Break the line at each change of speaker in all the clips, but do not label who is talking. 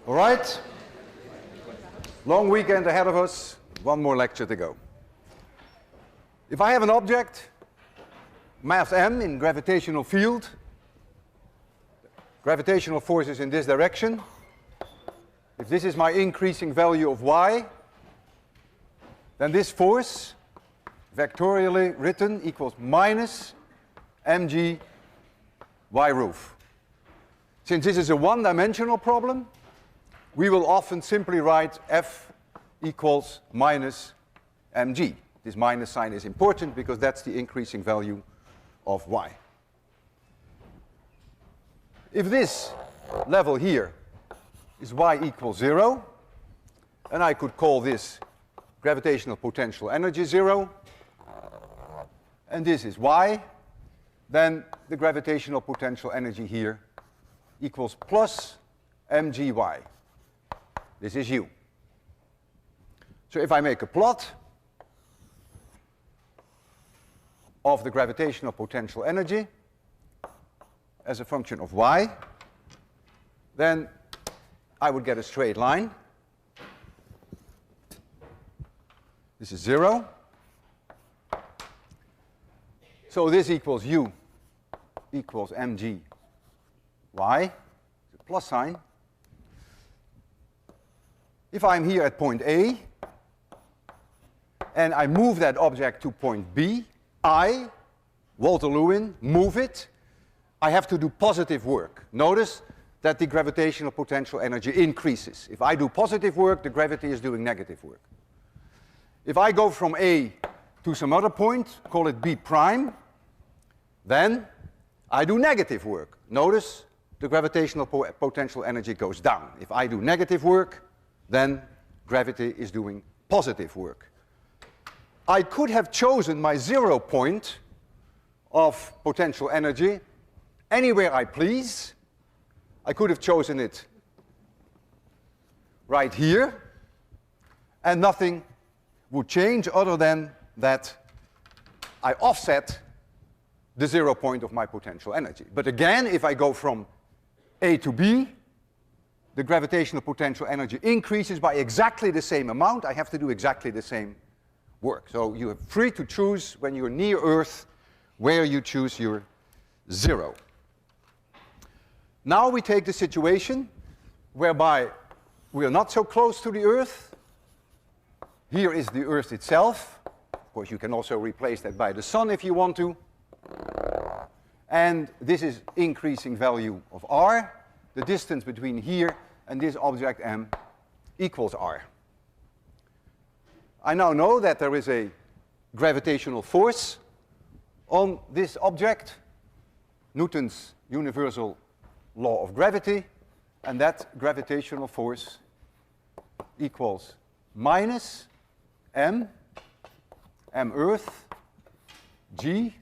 All right? Long weekend ahead of us, one more lecture to go. If I have an object, mass m in gravitational field, gravitational force is in this direction. If this is my increasing value of y, then this force, vectorially written, equals minus mg y roof. Since this is a one-dimensional problem, we will often simply write F equals minus mg. This minus sign is important because that's the increasing value of y. If this level here is y equals 0, and I could call this gravitational potential energy 0, and this is y, then the gravitational potential energy here equals plus mgy. This is u. So if I make a plot of the gravitational potential energy as a function of y, then I would get a straight line. This is 0. So this equals u equals mg y, the plus sign. If I'm here at point A, and I move that object to point B, Walter Lewin, move it, I have to do positive work. Notice that the gravitational potential energy increases. If I do positive work, the gravity is doing negative work. If I go from A to some other point, call it B prime, then I do negative work. Notice the gravitational potential energy goes down. If I do negative work, then gravity is doing positive work. I could have chosen my 0 point of potential energy anywhere I please. I could have chosen it right here, and nothing would change other than that I offset the 0 point of my potential energy. But again, if I go from A to B, the gravitational potential energy increases by exactly the same amount. I have to do exactly the same work. So you are free to choose when you're near Earth where you choose your 0. Now we take the situation whereby we are not so close to the Earth. Here is the Earth itself. Of course, you can also replace that by the sun if you want to. And this is increasing value of r. The distance between here and this object m equals r. I now know that there is a gravitational force on this object, Newton's universal law of gravity, and that gravitational force equals minus m Earth, g,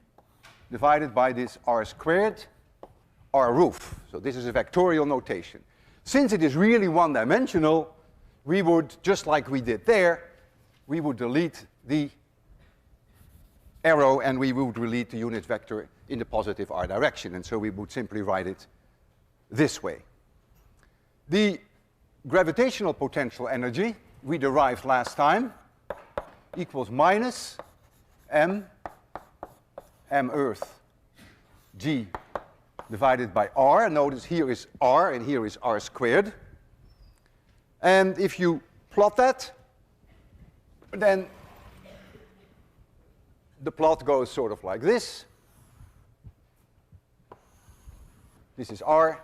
divided by this r squared, r roof. So this is a vectorial notation. Since it is really one-dimensional, we would, just like we did there, we would delete the arrow and we would delete the unit vector in the positive r direction. And so we would simply write it this way. The gravitational potential energy we derived last time equals minus m Earth g divided by r. Notice here is r and here is r squared. And if you plot that, then the plot goes sort of like this. This is r.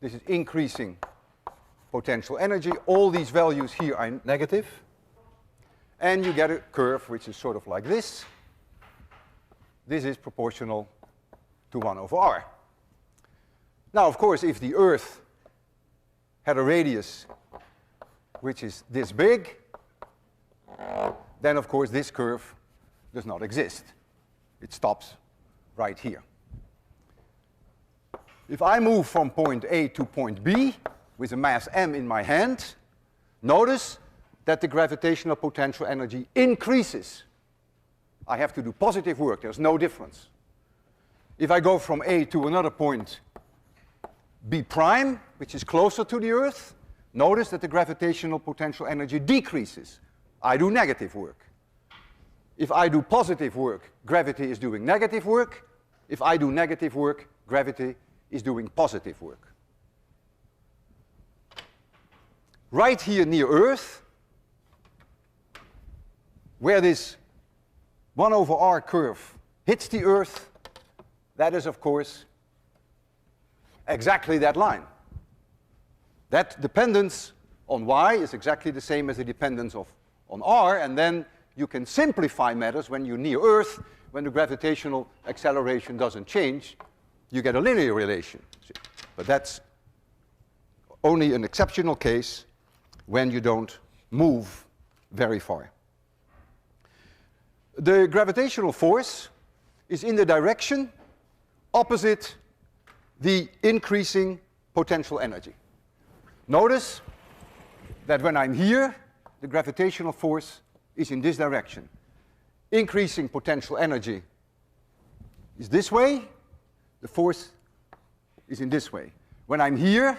This is increasing potential energy. All these values here are negative. And you get a curve which is sort of like this. This is proportional to 1 over r. Now, of course, if the Earth had a radius which is this big, then, of course, this curve does not exist. It stops right here. If I move from point A to point B with a mass m in my hand, notice that the gravitational potential energy increases. I have to do positive work. There's no difference. If I go from A to another point, B prime, which is closer to the Earth, notice that the gravitational potential energy decreases. I do negative work. If I do positive work, gravity is doing negative work. If I do negative work, gravity is doing positive work. Right here near Earth, where this 1 over r curve hits the Earth, that is, of course, exactly that line. That dependence on y is exactly the same as the dependence on r, and then you can simplify matters when you're near Earth, when the gravitational acceleration doesn't change, you get a linear relation. But that's only an exceptional case when you don't move very far. The gravitational force is in the direction opposite the increasing potential energy. Notice that when I'm here, the gravitational force is in this direction. Increasing potential energy is this way, the force is in this way. When I'm here,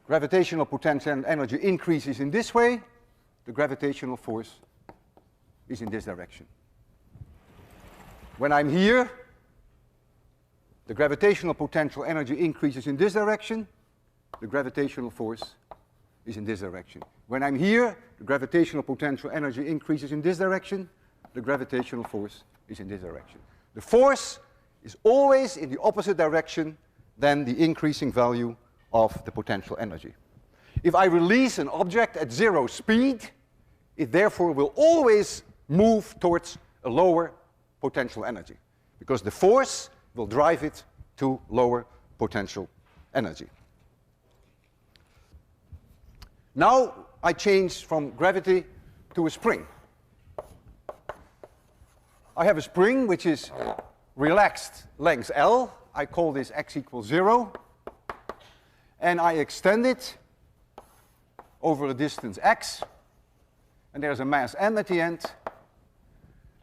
gravitational potential energy increases in this way, the gravitational force is in this direction. When I'm here, the gravitational potential energy increases in this direction, the gravitational force is in this direction. When I'm here, the gravitational potential energy increases in this direction, the gravitational force is in this direction. The force is always in the opposite direction than the increasing value of the potential energy. If I release an object at 0 speed, it therefore will always move towards a lower potential energy, because the force will drive it to lower potential energy. Now I change from gravity to a spring. I have a spring which is relaxed length L. I call this x equals 0. And I extend it over a distance x. And there's a mass m at the end.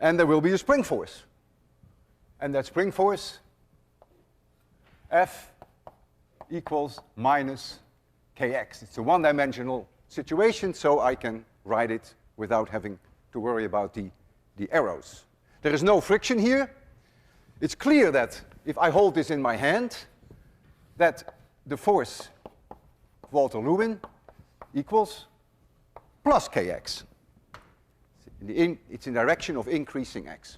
And there will be a spring force. And that spring force, F equals minus kx. It's a one-dimensional situation, so I can write it without having to worry about the arrows. There is no friction here. It's clear that if I hold this in my hand, that the force of Walter Lewin equals plus kx. It's in the direction of increasing x.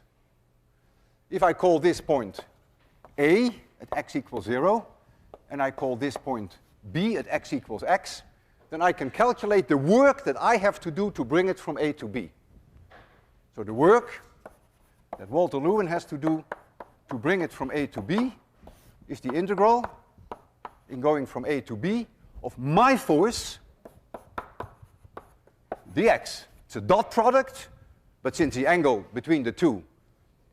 If I call this point A at x equals 0, and I call this point B at x equals x, then I can calculate the work that I have to do to bring it from A to B. So the work that Walter Lewin has to do to bring it from A to B is the integral in going from A to B of my force dx. It's a dot product, but since the angle between the two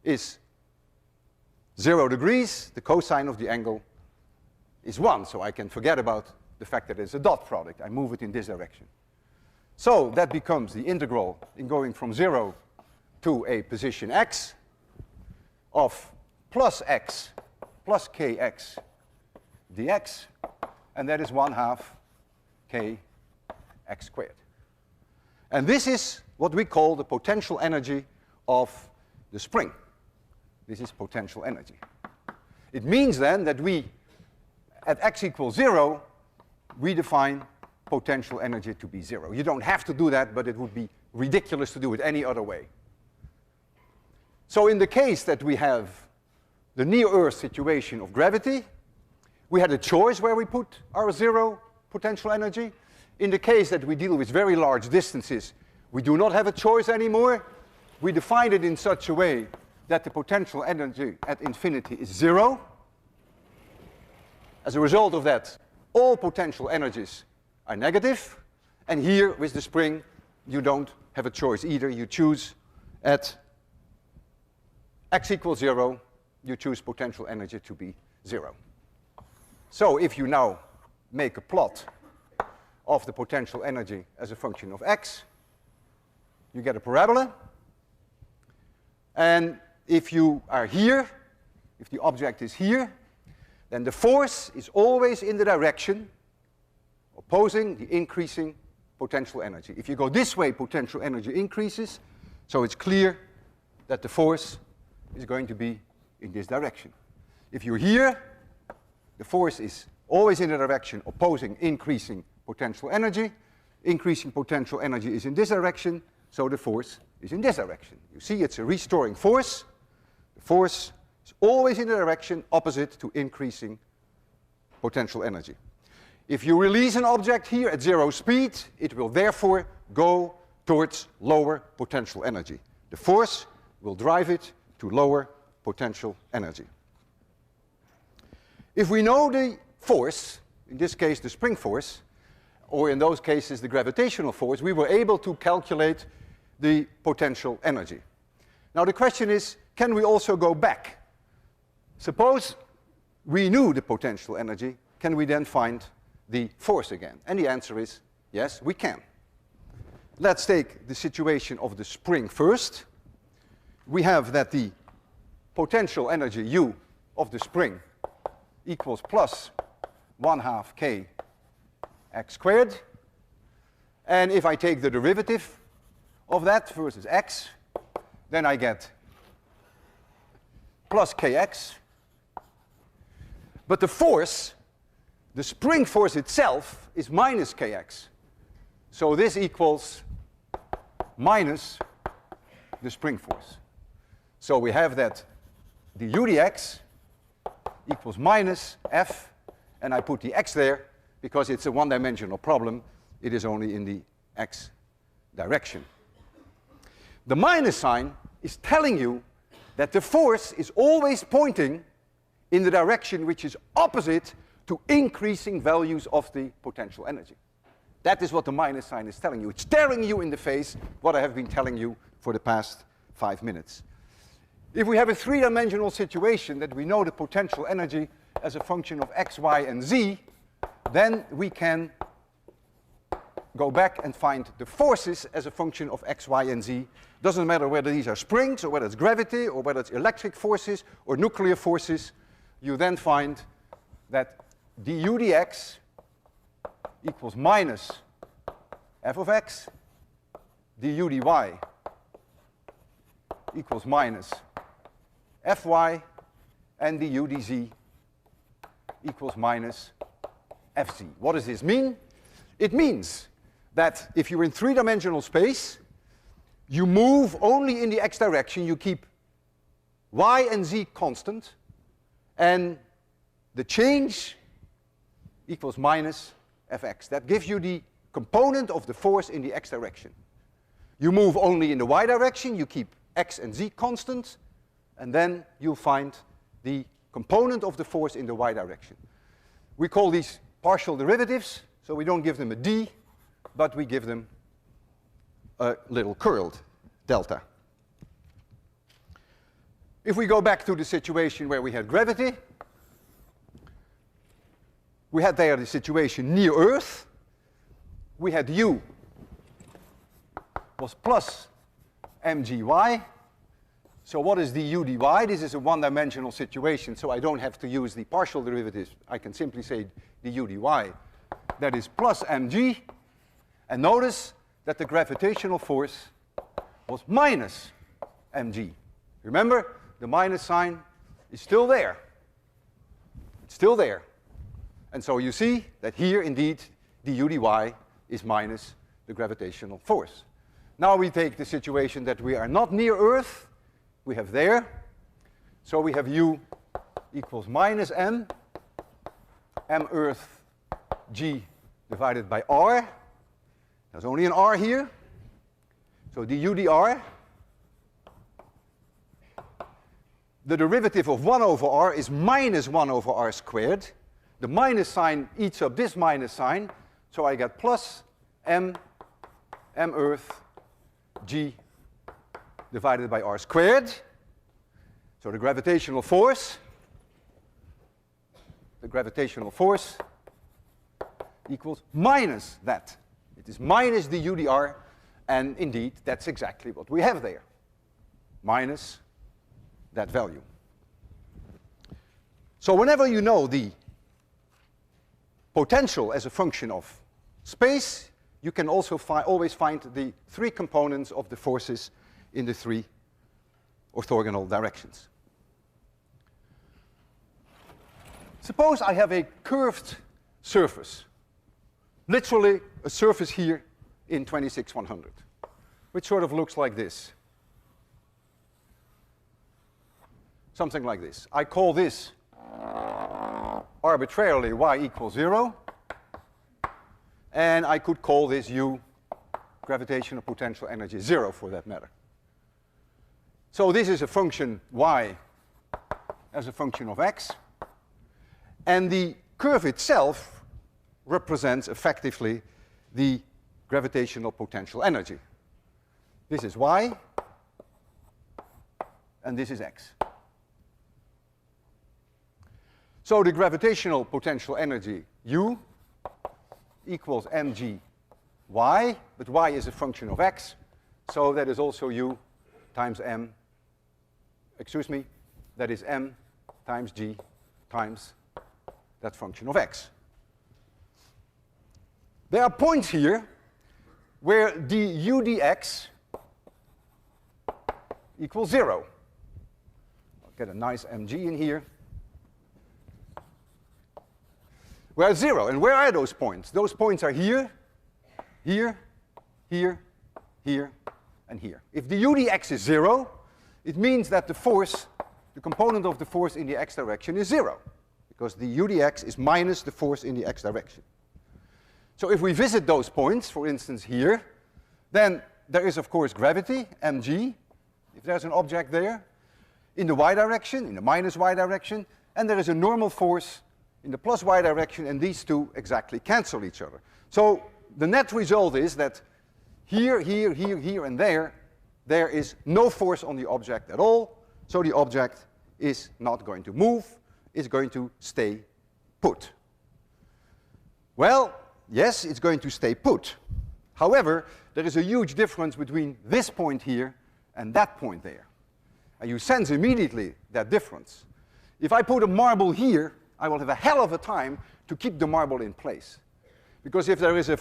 is 0 degrees, the cosine of the angle is 1, so I can forget about the fact that it's a dot product. I move it in this direction. So that becomes the integral in going from 0 to a position x of plus x plus kx dx, and that is 1/2 kx squared. And this is what we call the potential energy of the spring. This is potential energy. It means then that we, at x equals 0, we define potential energy to be 0. You don't have to do that, but it would be ridiculous to do it any other way. So in the case that we have the near-Earth situation of gravity, we had a choice where we put our 0 potential energy. In the case that we deal with very large distances, we do not have a choice anymore. We define it in such a way that the potential energy at infinity is 0. As a result of that, all potential energies are negative. And here, with the spring, you don't have a choice either. You choose at x equals 0, you choose potential energy to be 0. So if you now make a plot of the potential energy as a function of x, you get a parabola. And if you are here, if the object is here, then the force is always in the direction, or opposing the increasing potential energy. If you go this way, potential energy increases, so it's clear that the force is going to be in this direction. If you're here, the force is always in the direction opposing increasing potential energy. Increasing potential energy is in this direction, so the force is in this direction. You see, it's a restoring force. The force is always in the direction opposite to increasing potential energy. If you release an object here at 0 speed, it will therefore go towards lower potential energy. The force will drive it to lower potential energy. If we know the force, in this case the spring force, or in those cases the gravitational force, we were able to calculate the potential energy. Now the question is, can we also go back? Suppose we knew the potential energy, can we then find the force again? And the answer is yes, we can. Let's take the situation of the spring first. We have that the potential energy U of the spring equals plus 1/2 k x squared. And if I take the derivative of that versus x, then I get plus kx. But the force, the spring force itself, is minus kx. So this equals minus the spring force. So we have that the u dx equals minus f, and I put the x there because it's a one-dimensional problem. It is only in the x direction. The minus sign is telling you that the force is always pointing in the direction which is opposite to increasing values of the potential energy. That is what the minus sign is telling you. It's staring you in the face what I have been telling you for the past 5 minutes. If we have a three-dimensional situation that we know the potential energy as a function of x, y, and z, then we can go back and find the forces as a function of x, y, and z. Doesn't matter whether these are springs or whether it's gravity or whether it's electric forces or nuclear forces. You then find that du dx equals minus f of x, du dy equals minus fy, and du dz equals minus fz. What does this mean? It means that if you're in three-dimensional space, you move only in the x direction, you keep y and z constant, and the change equals minus fx. That gives you the component of the force in the x direction. You move only in the y direction, you keep x and z constant, and then you'll find the component of the force in the y direction. We call these partial derivatives, so we don't give them a d, but we give them a little curled delta. If we go back to the situation where we had gravity, we had there the situation near Earth. We had u was plus mgy. So what is du dy? This is a one-dimensional situation, so I don't have to use the partial derivatives. I can simply say du dy. That is plus mg. And notice that the gravitational force was minus mg. Remember, the minus sign is still there. It's still there. And so you see that here, indeed, du dy is minus the gravitational force. Now we take the situation that we are not near Earth. We have there. So we have u equals minus m Earth g divided by r. There's only an r here. So du dr. The derivative of 1 over r is minus 1 over r squared. The minus sign eats up this minus sign, so I get plus m Earth g divided by r squared. So the gravitational force equals minus that. It is minus du dr, and indeed that's exactly what we have there. Minus that value. So whenever you know the potential as a function of space, you can also always find the three components of the forces in the three orthogonal directions. Suppose I have a curved surface, literally a surface here in 26,100, which sort of looks like this. Something like this. I call this arbitrarily y equals 0, and I could call this u gravitational potential energy 0 for that matter. So this is a function y as a function of x, and the curve itself represents effectively the gravitational potential energy. This is y, and this is x. So the gravitational potential energy u equals mg y, but y is a function of x, so that is also u times m, that is m times g times that function of x. There are points here where du dx equals 0. I'll get a nice mg in here. Where it's 0. And where are those points? Those points are here, here, here, here, and here. If the u dx is 0, it means that the force, the component of the force in the x direction is 0, because the u dx is minus the force in the x direction. So if we visit those points, for instance here, then there is of course gravity, mg, if there's an object there, in the y direction, in the minus y direction, and there is a normal force in the plus y direction, and these two exactly cancel each other. So the net result is that here, here, here, here, and there is no force on the object at all, so the object is not going to move, it's going to stay put. Well, yes, it's going to stay put. However, there is a huge difference between this point here and that point there. And you sense immediately that difference. If I put a marble here, I will have a hell of a time to keep the marble in place. Because if there is a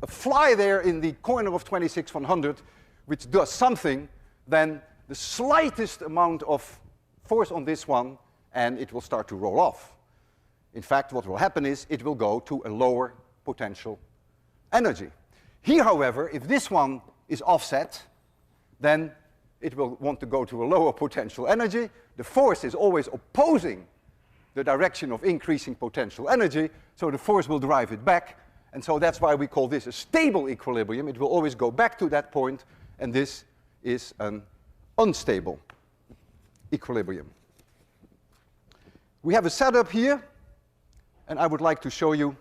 fly there in the corner of 26,100 which does something, then the slightest amount of force on this one and it will start to roll off. In fact, what will happen is it will go to a lower potential energy. Here, however, if this one is offset, then it will want to go to a lower potential energy. The force is always opposing the direction of increasing potential energy, so the force will drive it back, and so that's why we call this a stable equilibrium. It will always go back to that point, and this is an unstable equilibrium. We have a setup here, and I would like to show you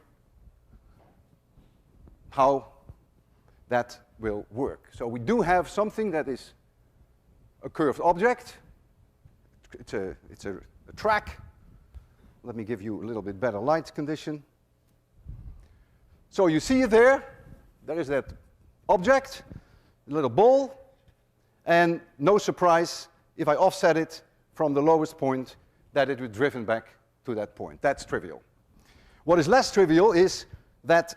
how that will work. So we do have something that is a curved object. It's a track. Let me give you a little bit better light condition. So you see it there. There is that object, a little ball, and no surprise if I offset it from the lowest point that it would be driven back to that point. That's trivial. What is less trivial is that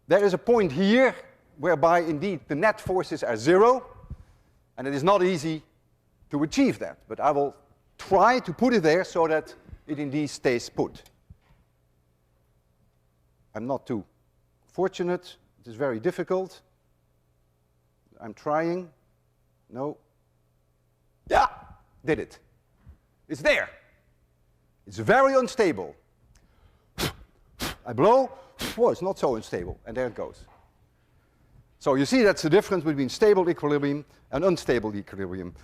there is a point here whereby indeed the net forces are 0, and it is not easy to achieve that, but I will try to put it there so that it indeed stays put. I'm not too fortunate. It is very difficult. I'm trying. No. Yeah, did it. It's there. It's very unstable. I blow. Whoa, it's not so unstable. And there it goes. So you see that's the difference between stable equilibrium and unstable equilibrium.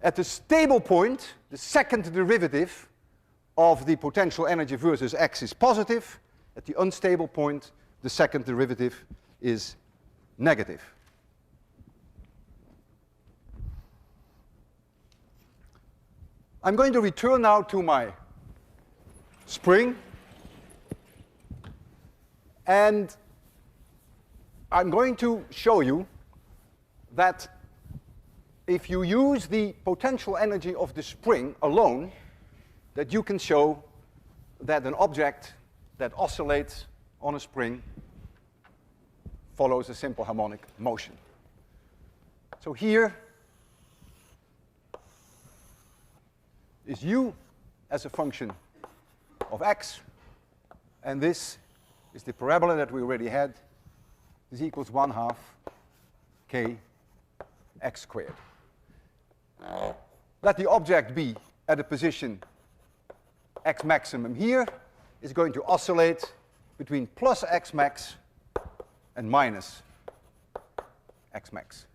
At the stable point, the second derivative of the potential energy versus x is positive. At the unstable point, the second derivative is negative. I'm going to return now to my spring, and I'm going to show you that if you use the potential energy of the spring alone, that you can show that an object that oscillates on a spring follows a simple harmonic motion. So here is u as a function of x, and this is the parabola that we already had. This equals 1/2 k x squared. Let the object be at a position x maximum here, is going to oscillate between plus x max and minus x max.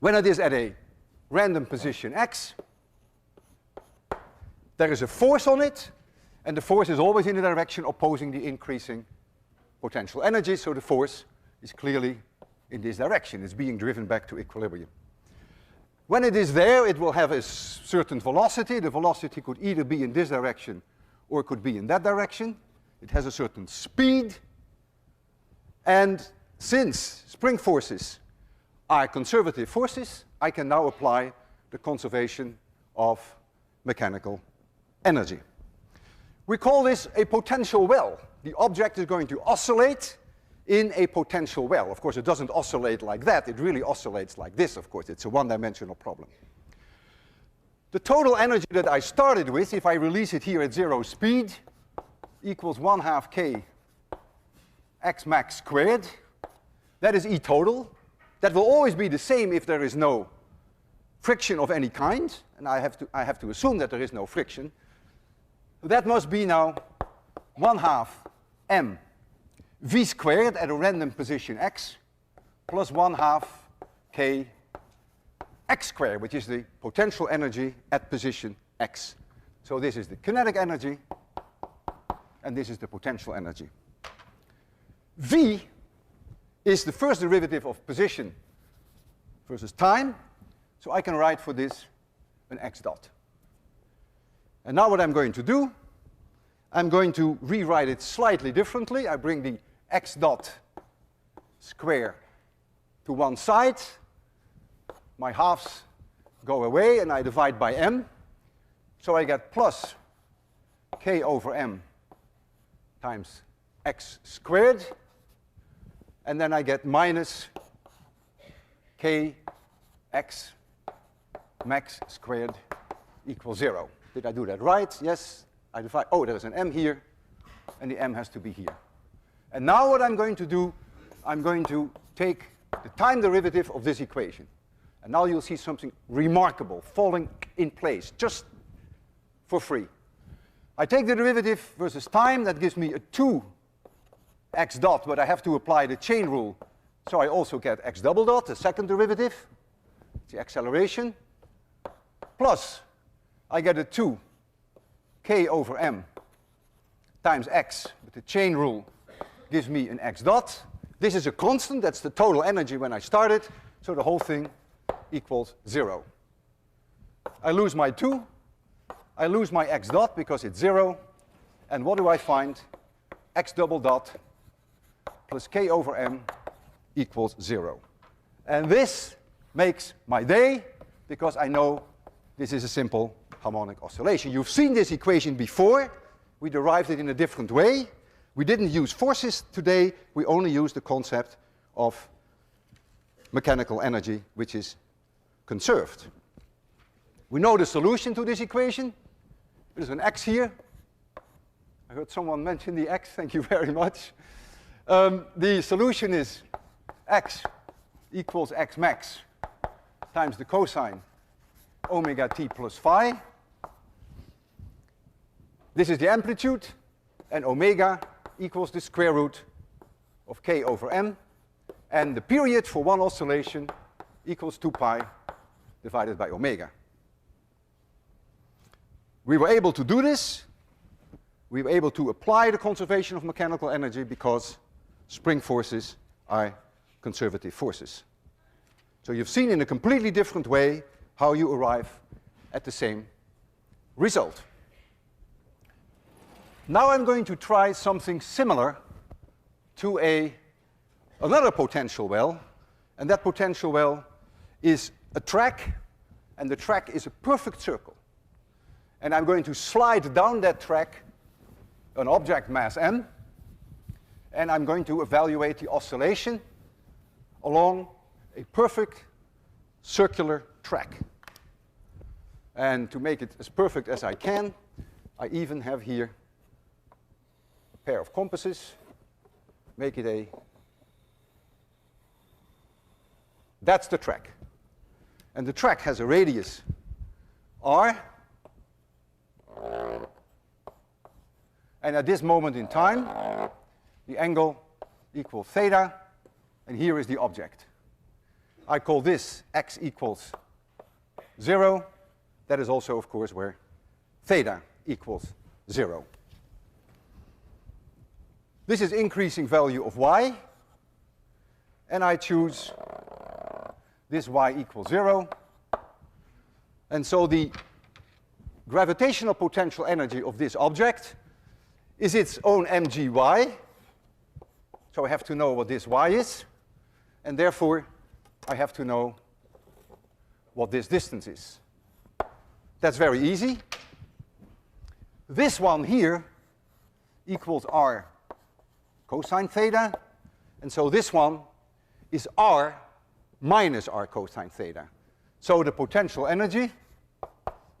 When it is at a random position x, there is a force on it, and the force is always in the direction opposing the increasing potential energy, so the force is clearly in this direction. It's being driven back to equilibrium. When it is there, it will have a certain velocity. The velocity could either be in this direction or it could be in that direction. It has a certain speed. And since spring forces are conservative forces, I can now apply the conservation of mechanical energy. We call this a potential well. The object is going to oscillate in a potential well. Of course, it doesn't oscillate like that. It really oscillates like this, of course. It's a one-dimensional problem. The total energy that I started with, if I release it here at 0 speed, equals 1/2 k x max squared. That is E total. That will always be the same if there is no friction of any kind, and I have to assume that there is no friction. That must be now 1/2 m v squared at a random position x plus 1/2 k x squared, which is the potential energy at position x. So this is the kinetic energy, and this is the potential energy. V is the first derivative of position versus time, so I can write for this an x dot. And now what I'm going to do, I'm going to rewrite it slightly differently. I bring the x dot square to one side. My halves go away, and I divide by m. So I get plus k over m times x squared. And then I get minus k x max squared equals 0. Did I do that right? Yes. I divide. Oh, there's an m here, and the m has to be here. And now what I'm going to do, I'm going to take the time derivative of this equation. And now you'll see something remarkable falling in place, just for free. I take the derivative versus time. That gives me a 2x dot, but I have to apply the chain rule. So I also get x double dot, the second derivative, the acceleration, plus I get a 2k over m times x, but the chain rule gives me an x dot. This is a constant. That's the total energy when I started, so the whole thing equals 0. I lose my 2. I lose my x dot because it's 0. And what do I find? X double dot plus k over m equals 0. And this makes my day, because I know this is a simple harmonic oscillation. You've seen this equation before. We derived it in a different way. We didn't use forces today. We only used the concept of mechanical energy, which is conserved. We know the solution to this equation. There's an x here. I heard someone mention the x. Thank you very much. The solution is x equals x max times the cosine omega t plus phi. This is the amplitude, and omega equals the square root of k over m. And the period for one oscillation equals 2 pi divided by omega. We were able to do this. We were able to apply the conservation of mechanical energy because spring forces are conservative forces. So you've seen in a completely different way how you arrive at the same result. Now I'm going to try something similar to another potential well, and that potential well is a track, and the track is a perfect circle. And I'm going to slide down that track an object mass m, and I'm going to evaluate the oscillation along a perfect circular track. And to make it as perfect as I can, I even have here a pair of compasses. Make it that's the track. And the track has a radius r. And at this moment in time, the angle equals theta, and here is the object. I call this x equals 0. That is also, of course, where theta equals 0. This is increasing value of y, and I choose this y equals 0. And so the gravitational potential energy of this object is its own mgy. So I have to know what this y is, and therefore I have to know what this distance is. That's very easy. This one here equals r cosine theta, and so this one is r minus r cosine theta. So the potential energy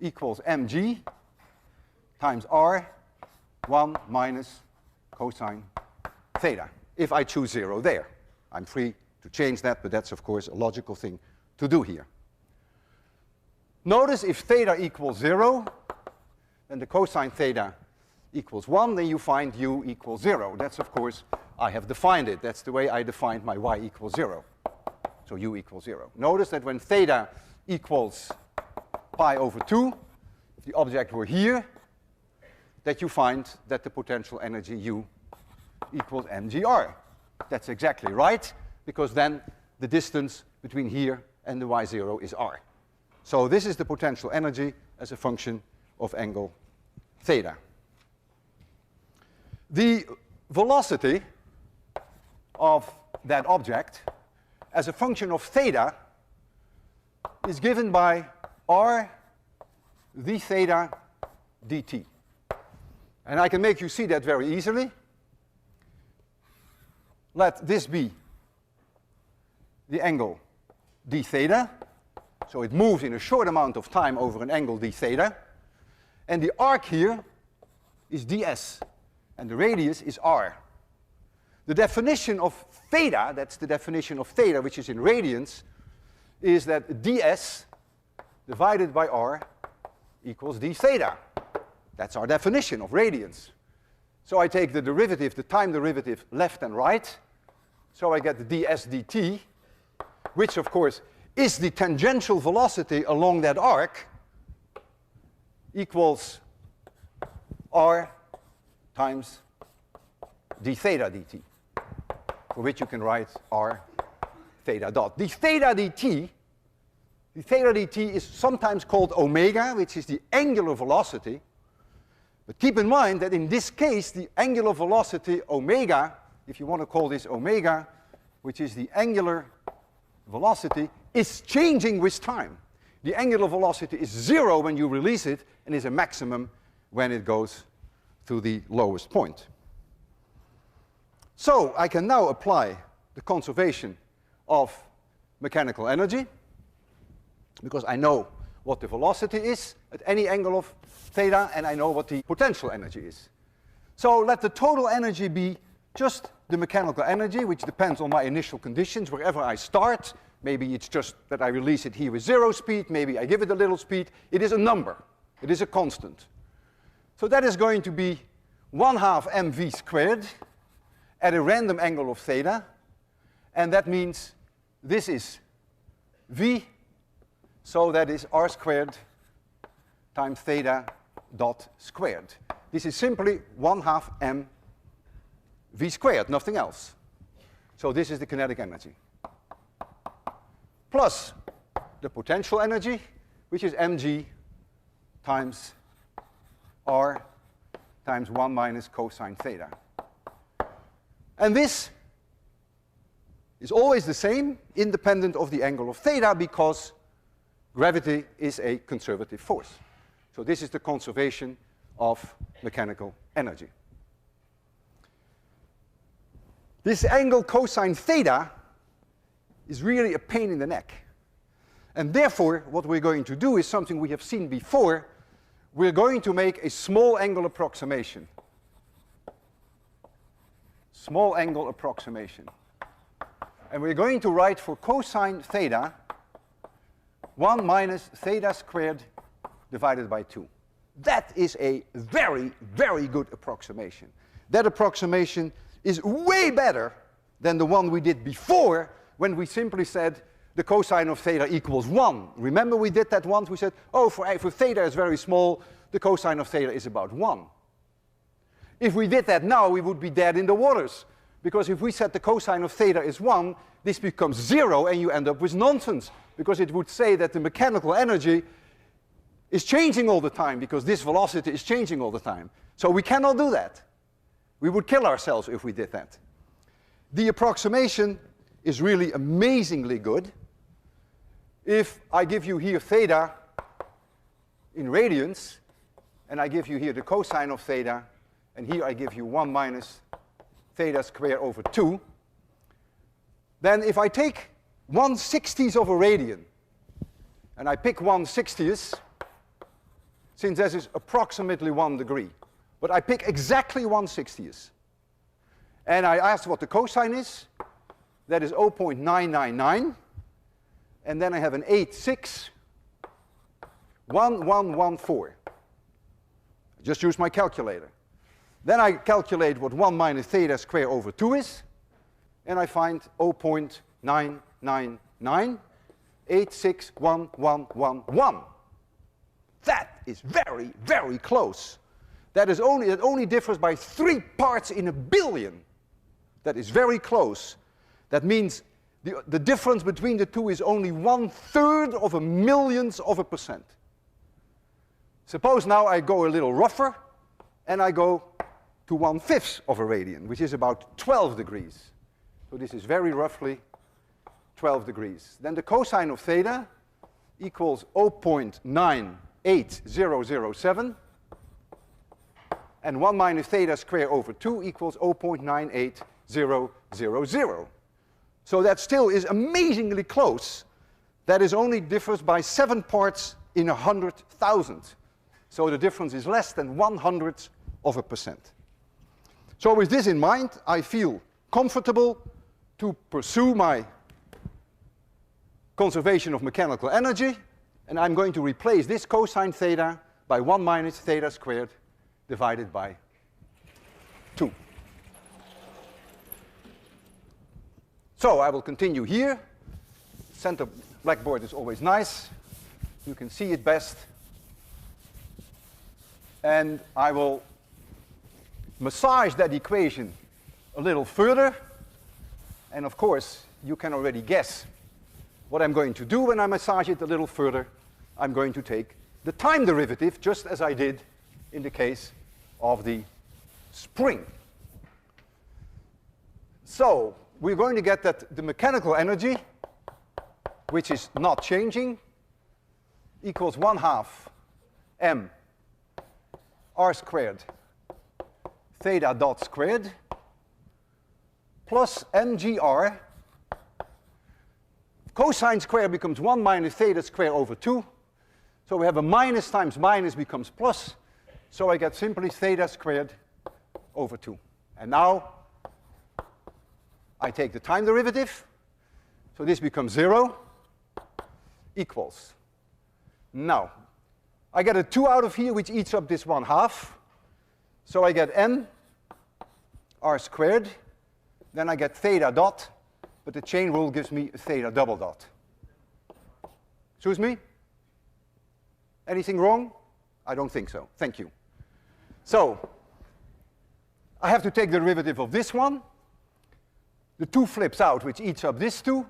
equals mg times r 1 minus cosine theta, if I choose 0 there. I'm free to change that, but that's, of course, a logical thing to do here. Notice if theta equals 0, then the cosine theta equals 1, then you find u equals 0. That's, of course, I have defined it. That's the way I defined my y equals 0. So u equals 0. Notice that when theta equals pi over 2, if the object were here, that you find that the potential energy u equals mgr. That's exactly right, because then the distance between here and the y0 is r. So this is the potential energy as a function of angle theta. The velocity of that object as a function of theta is given by r d theta dt. And I can make you see that very easily. Let this be the angle d theta. So it moves in a short amount of time over an angle d theta. And the arc here is ds, and the radius is r. The definition of theta, that's the definition of theta, which is in radians, is that ds divided by r equals d theta. That's our definition of radians. So I take the derivative, the time derivative, left and right. So I get the ds dt, which, of course, is the tangential velocity along that arc, equals r times d theta dt, for which you can write r theta dot. The theta dt is sometimes called omega, which is the angular velocity. But keep in mind that in this case, the angular velocity omega, if you want to call this omega, which is the angular velocity, is changing with time. The angular velocity is 0 when you release it, and is a maximum when it goes to the lowest point. So I can now apply the conservation of mechanical energy, because I know what the velocity is at any angle of theta, and I know what the potential energy is. So let the total energy be just the mechanical energy, which depends on my initial conditions wherever I start. Maybe it's just that I release it here with 0 speed. Maybe I give it a little speed. It is a number. It is a constant. So that is going to be 1/2 mv squared at a random angle of theta. And that means this is v. So that is r squared times theta dot squared. This is simply 1/2 m v squared, nothing else. So this is the kinetic energy. Plus the potential energy, which is mg times r times 1 minus cosine theta. And this is always the same, independent of the angle of theta, because gravity is a conservative force. So this is the conservation of mechanical energy. This angle cosine theta is really a pain in the neck. And therefore, what we're going to do is something we have seen before. We're going to make a small angle approximation. Small angle approximation. And we're going to write for cosine theta 1 minus theta squared divided by 2. That is a very, very good approximation. That approximation is way better than the one we did before when we simply said the cosine of theta equals 1. Remember we did that once? We said, oh, for theta is very small, the cosine of theta is about 1. If we did that now, we would be dead in the waters. Because if we said the cosine of theta is 1, this becomes 0 and you end up with nonsense. Because it would say that the mechanical energy is changing all the time because this velocity is changing all the time. So we cannot do that. We would kill ourselves if we did that. The approximation is really amazingly good. If I give you here theta in radians, and I give you here the cosine of theta, and here I give you 1 minus theta squared over 2, then if I take 1/60th of a radian, and I pick 1/60th, since this is approximately 1 degree, but I pick exactly 1/60th, and I ask what the cosine is, that is 0.999, and then I have an 8.61114. Just use my calculator. Then I calculate what 1 minus theta squared over 2 is, and I find 0.999861111. That is very, very close. That only differs by 3 parts in a billion. That is very close. That means the difference between the two is only 1/3 of a millionth of a percent. Suppose now I go a little rougher, and I go to 1/5 of a radian, which is about 12 degrees. So this is very roughly 12 degrees. Then the cosine of theta equals 0.98007, and 1 minus theta squared over 2 equals 0.98000. So that still is amazingly close. That is only differs by 7 parts in 100,000. So the difference is less than 1/100th of a percent. So with this in mind, I feel comfortable to pursue my conservation of mechanical energy, and I'm going to replace this cosine theta by 1 minus theta squared divided by 2. So I will continue here. Center blackboard is always nice. You can see it best. And I will massage that equation a little further. And of course, you can already guess what I'm going to do when I massage it a little further. I'm going to take the time derivative, just as I did in the case of the spring. So we're going to get that the mechanical energy, which is not changing, equals 1/2 m r squared theta dot squared plus mgr. Cosine squared becomes 1 minus theta squared over 2. So we have a minus times minus becomes plus. So I get simply theta squared over 2. And now I take the time derivative. So this becomes 0 equals. Now, I get a 2 out of here, which eats up this 1/2. So I get n r squared. Then I get theta dot, but the chain rule gives me a theta double dot. Excuse me? Anything wrong? I don't think so. Thank you. So I have to take the derivative of this one. The 2 flips out, which eats up this 2.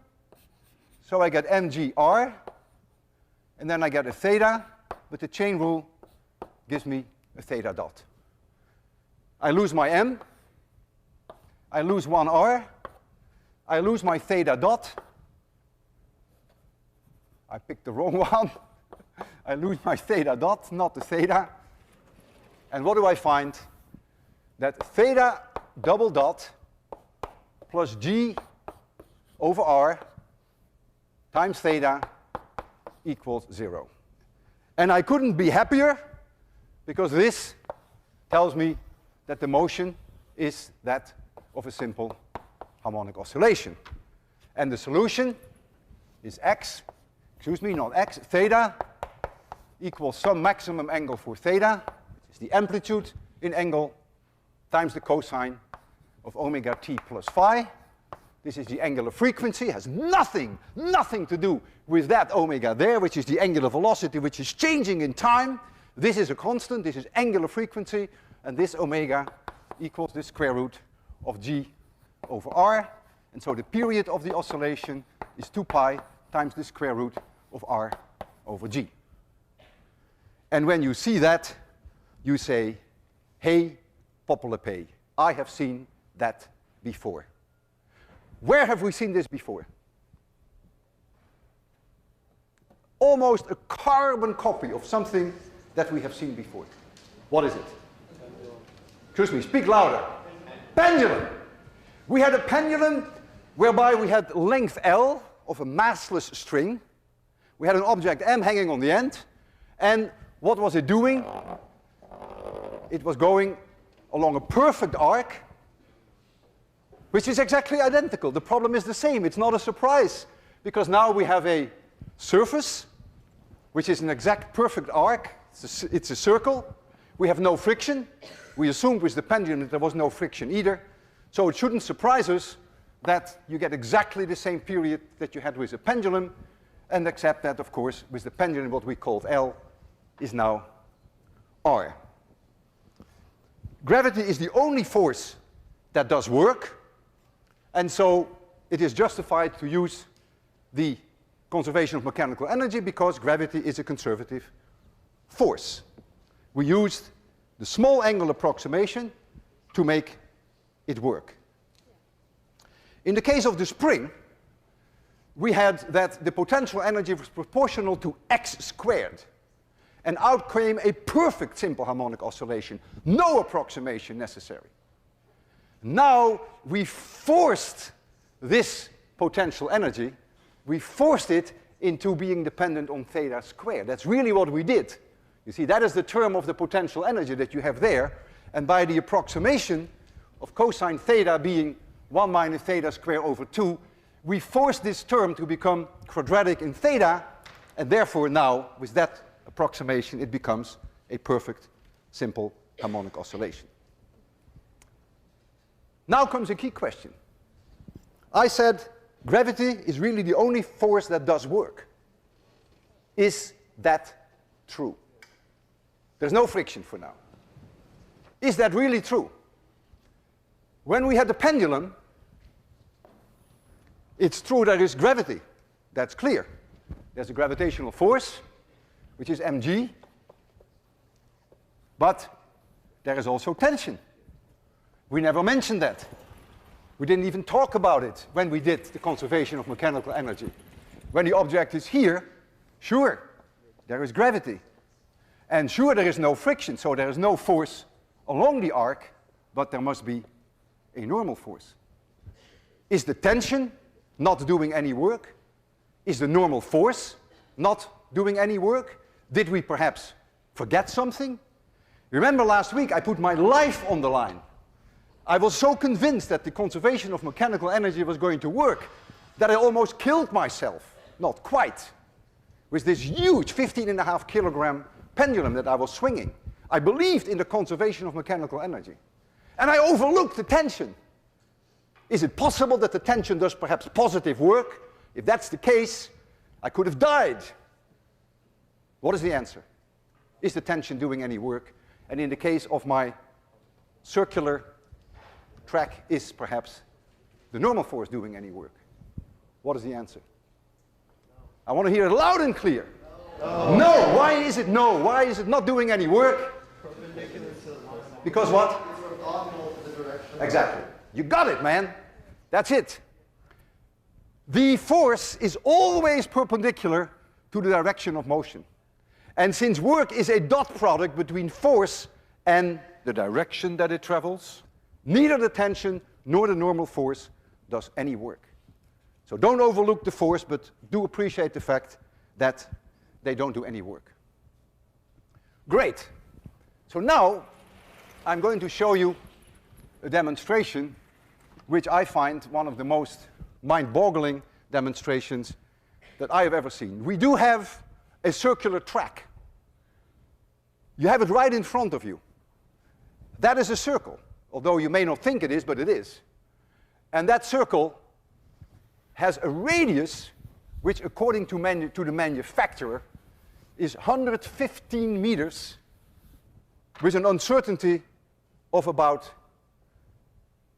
So I get mgr, and then I get a theta, but the chain rule gives me a theta dot. I lose my m. I lose 1r. I lose my theta dot. I picked the wrong one. I lose my theta dot, not the theta. And what do I find? That theta double dot plus G over R times theta equals 0. And I couldn't be happier, because this tells me that the motion is that of a simple harmonic oscillation. And the solution is theta equals some maximum angle for theta, which is the amplitude in angle, times the cosine of omega t plus phi. This is the angular frequency, has nothing to do with that omega there, which is the angular velocity, which is changing in time. This is a constant, this is angular frequency, and this omega equals the square root of G over R. And so the period of the oscillation is 2 pi times the square root of R over G. And when you see that, you say, hey, Populape, I have seen that before. Where have we seen this before? Almost a carbon copy of something that we have seen before. What is it? Excuse me, speak louder. Pendulum. We had a pendulum whereby we had length L of a massless string. We had an object M hanging on the end. And what was it doing? It was going along a perfect arc, which is exactly identical. The problem is the same. It's not a surprise, because now we have a surface, which is an exact perfect arc. It's a circle. We have no friction. We assumed with the pendulum that there was no friction either. So it shouldn't surprise us that you get exactly the same period that you had with a pendulum, and except that, of course, with the pendulum, what we called L is now R. Gravity is the only force that does work, and so it is justified to use the conservation of mechanical energy because gravity is a conservative force. We used the small angle approximation to make it work. In the case of the spring, we had that the potential energy was proportional to x squared. And out came a perfect simple harmonic oscillation. No approximation necessary. Now we forced this potential energy, we forced it into being dependent on theta squared. That's really what we did. You see, that is the term of the potential energy that you have there. And by the approximation of cosine theta being 1 minus theta squared over 2, we forced this term to become quadratic in theta, and therefore now, with that approximation, it becomes a perfect simple harmonic oscillation. Now comes a key question. I said gravity is really the only force that does work. Is that true? There's no friction for now. Is that really true? When we had the pendulum, it's true there is gravity. That's clear. There's a gravitational force, which is mg, but there is also tension. We never mentioned that. We didn't even talk about it when we did the conservation of mechanical energy. When the object is here, sure, there is gravity. And sure, there is no friction, so there is no force along the arc, but there must be a normal force. Is the tension not doing any work? Is the normal force not doing any work? Did we perhaps forget something? Remember last week I put my life on the line. I was so convinced that the conservation of mechanical energy was going to work that I almost killed myself. Not quite. With this huge 15.5 kilogram pendulum that I was swinging. I believed in the conservation of mechanical energy. And I overlooked the tension. Is it possible that the tension does perhaps positive work? If that's the case, I could have died. What is the answer? Is the tension doing any work? And in the case of my circular track, is perhaps the normal force doing any work? What is the answer? I want to hear it loud and clear. No. No. Why is it no? Why is it not doing any work? Because what? Exactly. You got it, man. That's it. The force is always perpendicular to the direction of motion. And since work is a dot product between force and the direction that it travels, neither the tension nor the normal force does any work. So don't overlook the force, but do appreciate the fact that they don't do any work. Great. So now I'm going to show you a demonstration which I find one of the most mind-boggling demonstrations that I have ever seen. We do have a circular track. You have it right in front of you. That is a circle, although you may not think it is, but it is. And that circle has a radius which, according to the manufacturer, is 115 meters with an uncertainty of about,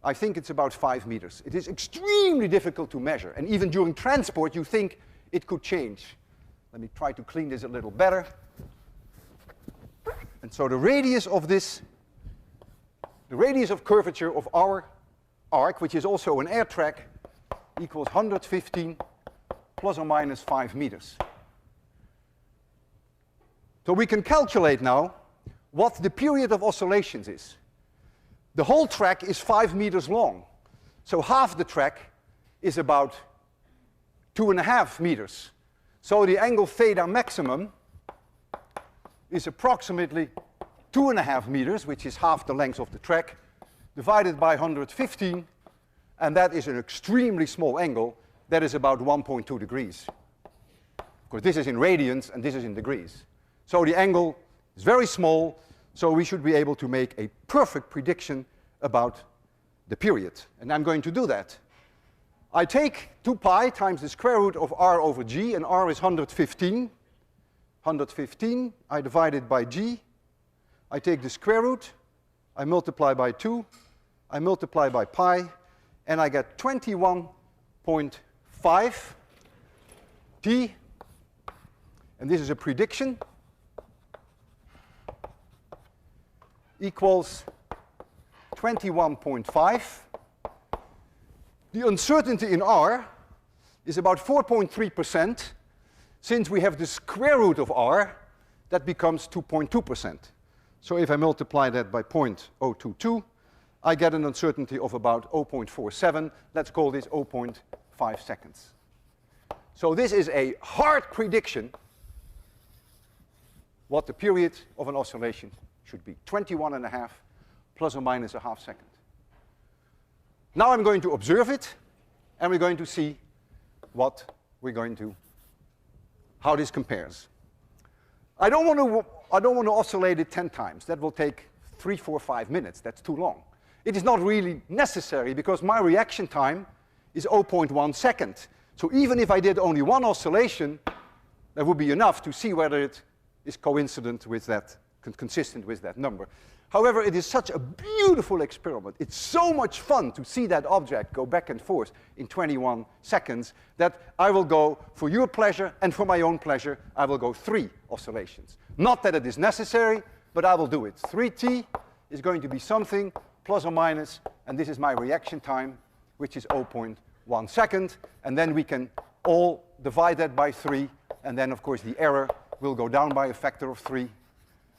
I think it's about 5 meters. It is extremely difficult to measure, and even during transport you think it could change. Let me try to clean this a little better. And so the radius of this, the radius of curvature of our arc, which is also an air track, equals 115 plus or minus 5 meters. So we can calculate now what the period of oscillations is. The whole track is 5 meters long. So half the track is about 2.5 meters. So the angle theta maximum is approximately 2.5 meters, which is half the length of the track, divided by 115, and that is an extremely small angle. That is about 1.2 degrees. Of course, this is in radians, and this is in degrees. So the angle is very small, so we should be able to make a perfect prediction about the period. And I'm going to do that. I take 2 pi times the square root of r over g, and r is 115. 115, I divide it by g. I take the square root, I multiply by 2, I multiply by pi, and I get 21.5 t. And this is a prediction, equals 21.5. The uncertainty in r is about 4.3%. Since we have the square root of r, that becomes 2.2%. So if I multiply that by 0.022, I get an uncertainty of about 0.47. Let's call this 0.5 seconds. So this is a hard prediction what the period of an oscillation should be. 21.5 plus or minus a half second. Now I'm going to observe it, and we're going to see how this compares. I don't want to oscillate it 10 times. That will take 3, 4, 5 minutes. That's too long. It is not really necessary because my reaction time is 0.1 second. So even if I did only one oscillation, that would be enough to see whether it is coincident with that, consistent with that number. However, it is such a beautiful experiment. It's so much fun to see that object go back and forth in 21 seconds that I will go, for your pleasure and for my own pleasure, I will go 3 oscillations. Not that it is necessary, but I will do it. 3t is going to be something plus or minus, and this is my reaction time, which is 0.1 second. And then we can all divide that by 3, and then, of course, the error will go down by a factor of 3.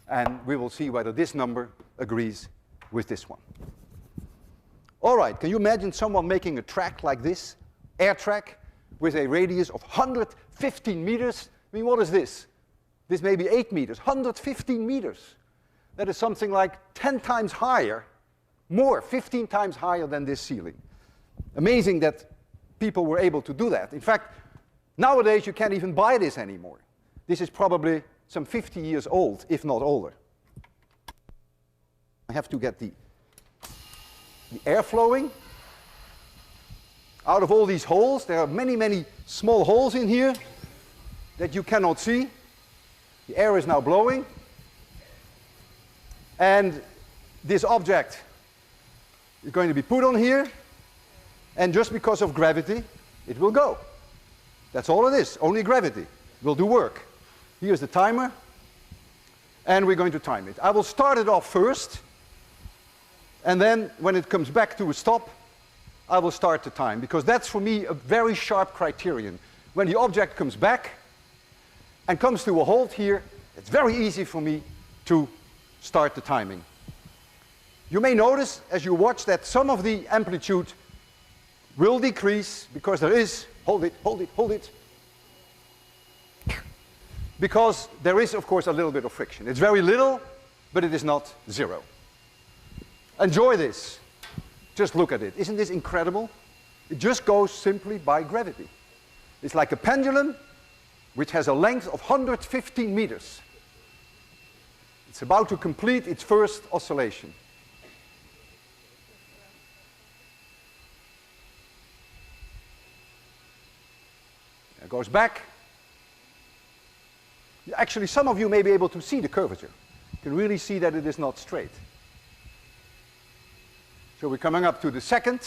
And we will see whether this number agrees with this one. All right, can you imagine someone making a track like this, air track, with a radius of 115 meters? I mean, what is this? This may be 8 meters, 115 meters. That is something like 10 times higher, more, 15 times higher than this ceiling. Amazing that people were able to do that. In fact, nowadays you can't even buy this anymore. This is probably some 50 years old, if not older. I have to get the air flowing. Out of all these holes, there are many, many small holes in here that you cannot see. The air is now blowing. And this object is going to be put on here. And just because of gravity, it will go. That's all it is, only gravity will do work. Here's the timer, and we're going to time it. I will start it off first, and then when it comes back to a stop, I will start the time, because that's for me a very sharp criterion. When the object comes back and comes to a halt here, it's very easy for me to start the timing. You may notice as you watch that some of the amplitude will decrease because there is, hold it, hold it, hold it, because there is, of course, a little bit of friction. It's very little, but it is not zero. Enjoy this. Just look at it. Isn't this incredible? It just goes simply by gravity. It's like a pendulum which has a length of 115 meters. It's about to complete its first oscillation. It goes back. Actually, some of you may be able to see the curvature. You can really see that it is not straight. So we're coming up to the second.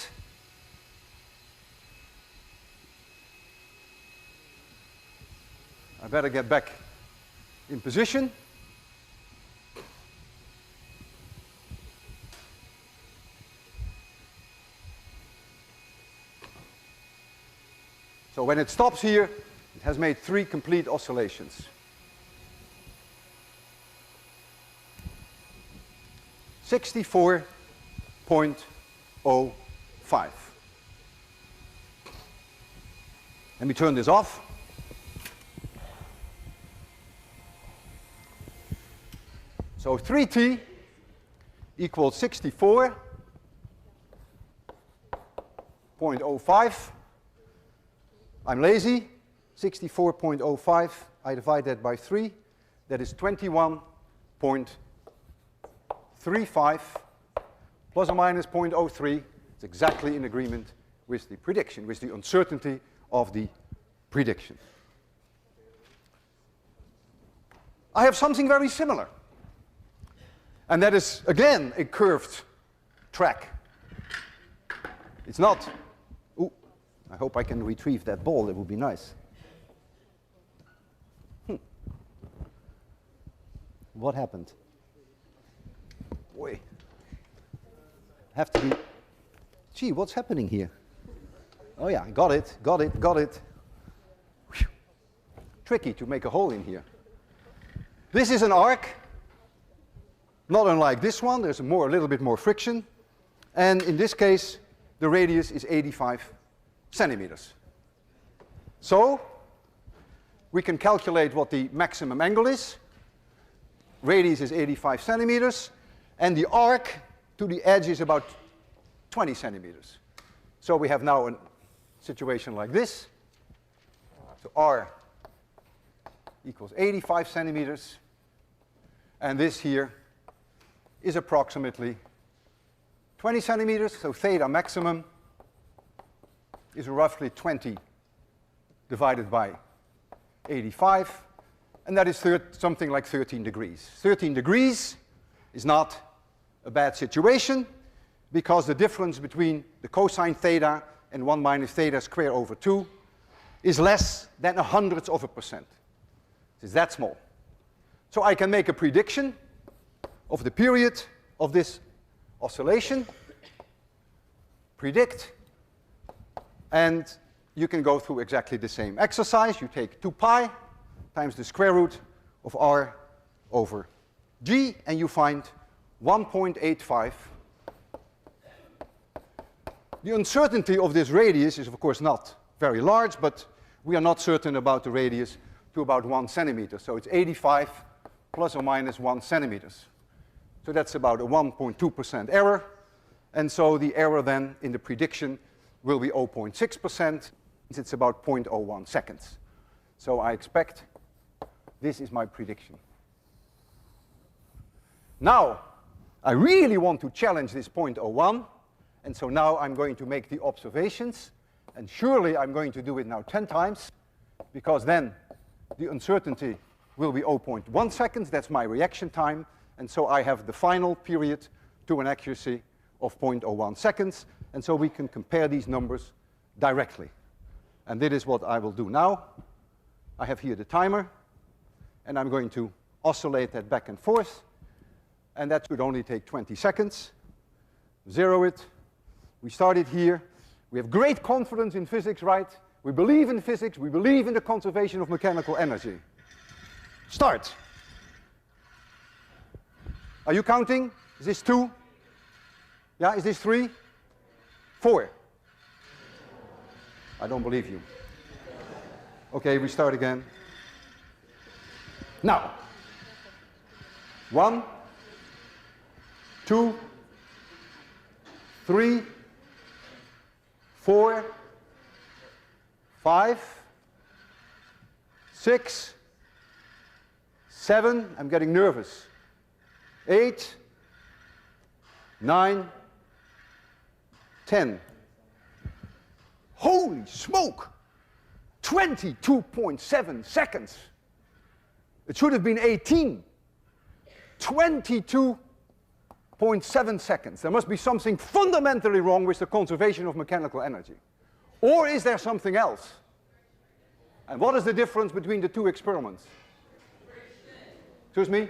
I better get back in position. So when it stops here, it has made 3 complete oscillations. 64.05. Let me turn this off. So 3t equals 64.05. I'm lazy. 64.05, I divide that by 3. That is 21.35 plus or minus 0.03. It's exactly in agreement with the prediction, with the uncertainty of the prediction. I have something very similar. And that is, again, a curved track. It's not. Ooh, I hope I can retrieve that ball. That would be nice. What happened? Boy. Have to be. Gee, what's happening here? Oh yeah, got it, got it, got it. Whew. Tricky to make a hole in here. This is an arc. Not unlike this one, there's a little bit more friction. And in this case, the radius is 85 centimeters. So, we can calculate what the maximum angle is. Radius is 85 centimeters, and the arc to the edge is about 20 centimeters. So we have now a situation like this. So R equals 85 centimeters, and this here is approximately 20 centimeters, so theta maximum is roughly 20 divided by 85, and that is something like 13 degrees. 13 degrees is not a bad situation, because the difference between the cosine theta and 1 minus theta squared over 2 is less than 0.01%. It's that small. So I can make a prediction of the period of this oscillation, predict, and you can go through exactly the same exercise. You take 2 pi times the square root of r over g, and you find 1.85. The uncertainty of this radius is, of course, not very large, but we are not certain about the radius to about 1 centimeter. So it's 85 plus or minus 1 centimeters. So that's about a 1.2% error. And so the error then in the prediction will be 0.6%. It's about 0.01 seconds. So I expect this is my prediction. Now, I really want to challenge this 0.01. And so now I'm going to make the observations. And surely I'm going to do it now 10 times, because then the uncertainty will be 0.1 seconds. That's my reaction time. And so I have the final period to an accuracy of 0.01 seconds. And so we can compare these numbers directly. And that is what I will do now. I have here the timer, and I'm going to oscillate that back and forth. And that should only take 20 seconds. Zero it. We started here. We have great confidence in physics, right? We believe in physics. We believe in the conservation of mechanical energy. Start. Are you counting? Is this 2? Yeah, is this 3? 4. I don't believe you. Okay, we start again. Now, 1, 2, 3, 4, 5, 6, 7, I'm getting nervous, 8, 9, 10. Holy smoke! 22.7 seconds. It should have been 18. 22.7 seconds. There must be something fundamentally wrong with the conservation of mechanical energy. Or is there something else? And what is the difference between the two experiments? Excuse me?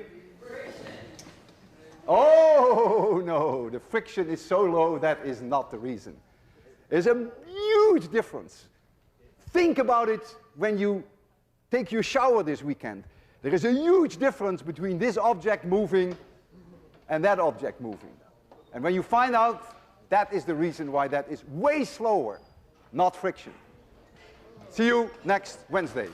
Oh, no, the friction is so low, that is not the reason. There's a huge difference. Think about it when you take your shower this weekend. There is a huge difference between this object moving and that object moving. And when you find out, that is the reason why that is way slower, not friction. See you next Wednesday.